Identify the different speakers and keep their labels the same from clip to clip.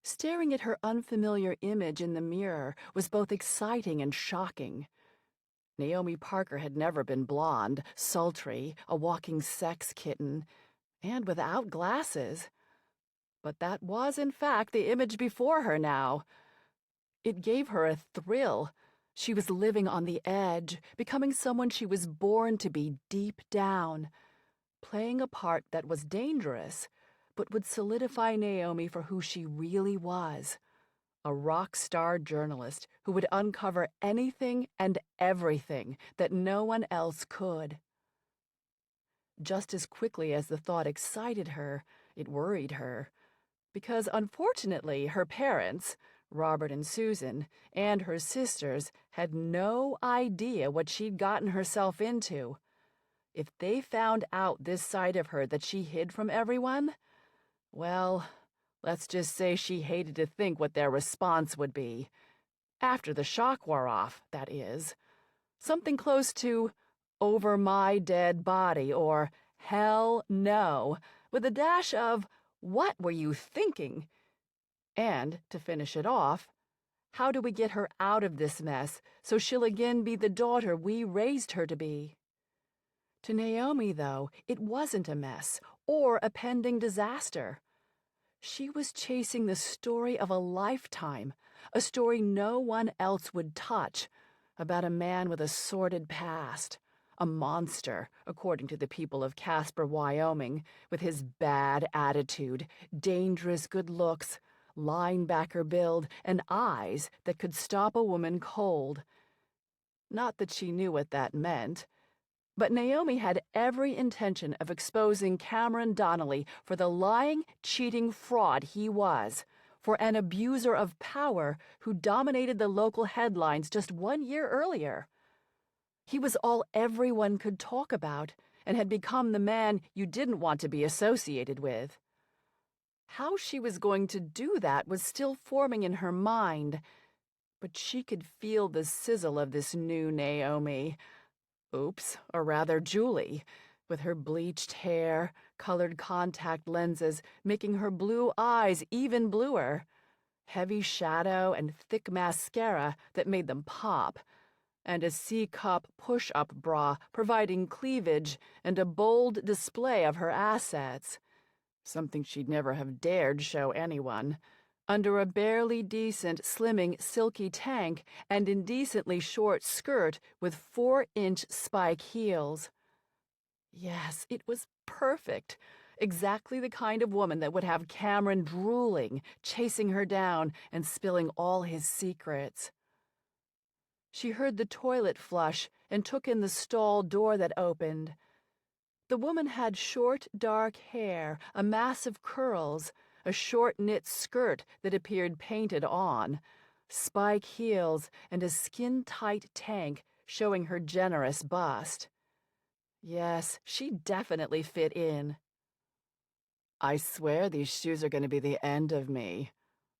Speaker 1: Staring at her unfamiliar image in the mirror was both exciting and shocking. Naomi Parker had never been blonde, sultry, a walking sex kitten, and without glasses. But that was, in fact, the image before her now. It gave her a thrill. She was living on the edge, becoming someone she was born to be deep down, playing a part that was dangerous, but would solidify Naomi for who she really was. A rock star journalist who would uncover anything and everything that no one else could. Just as quickly as the thought excited her, it worried her. Because unfortunately, her parents, Robert and Susan, and her sisters had no idea what she'd gotten herself into. If they found out this side of her that she hid from everyone, well, let's just say she hated to think what their response would be. After the shock wore off, that is. Something close to "over my dead body" or "hell no," with a dash of "what were you thinking?" And, to finish it off, how do we get her out of this mess so she'll again be the daughter we raised her to be? To Naomi, though, it wasn't a mess or a pending disaster. She was chasing the story of a lifetime, a story no one else would touch, about a man with a sordid past, a monster, according to the people of Casper, Wyoming, with his bad attitude, dangerous good looks, linebacker build, and eyes that could stop a woman cold. Not that she knew what that meant. But Naomi had every intention of exposing Cameron Donnelly for the lying, cheating fraud he was, for an abuser of power who dominated the local headlines just 1 year earlier. He was all everyone could talk about and had become the man you didn't want to be associated with. How she was going to do that was still forming in her mind, but she could feel the sizzle of this new Naomi. Oops, or rather Julie, with her bleached hair, colored contact lenses making her blue eyes even bluer, heavy shadow and thick mascara that made them pop, and a C-cup push-up bra providing cleavage and a bold display of her assets, something she'd never have dared show anyone, under a barely decent, slimming, silky tank and indecently short skirt with 4-inch spike heels. Yes, it was perfect. Exactly the kind of woman that would have Cameron drooling, chasing her down, and spilling all his secrets. She heard the toilet flush and took in the stall door that opened. The woman had short, dark hair, a mass of curls, a short knit skirt that appeared painted on, spike heels, and a skin-tight tank showing her generous bust. Yes, she definitely fit in. "I swear these shoes are going to be the end of me,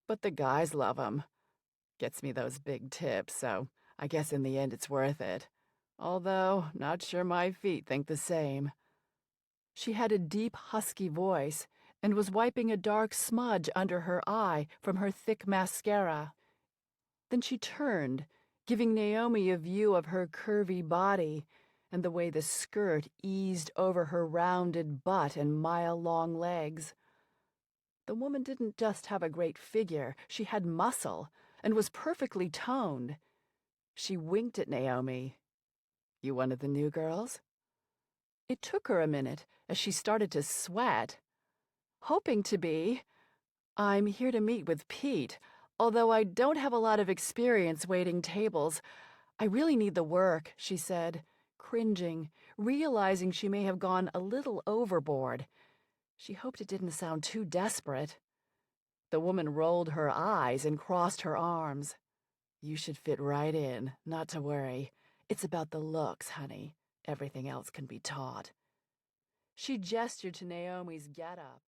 Speaker 1: but the guys love 'em. Gets me those big tips, so I guess in the end it's worth it. Although, not sure my feet think the same." She had a deep, husky voice and was wiping a dark smudge under her eye from her thick mascara. Then she turned, giving Naomi a view of her curvy body and the way the skirt eased over her rounded butt and mile-long legs. The woman didn't just have a great figure, she had muscle and was perfectly toned. She winked at Naomi. "You one of the new girls?" It took her a minute as she started to sweat. "Hoping to be. I'm here to meet with Pete, although I don't have a lot of experience waiting tables. I really need the work," she said, cringing, realizing she may have gone a little overboard. She hoped it didn't sound too desperate. The woman rolled her eyes and crossed her arms. "You should fit right in, not to worry. It's about the looks, honey. Everything else can be taught." She gestured to Naomi's getup.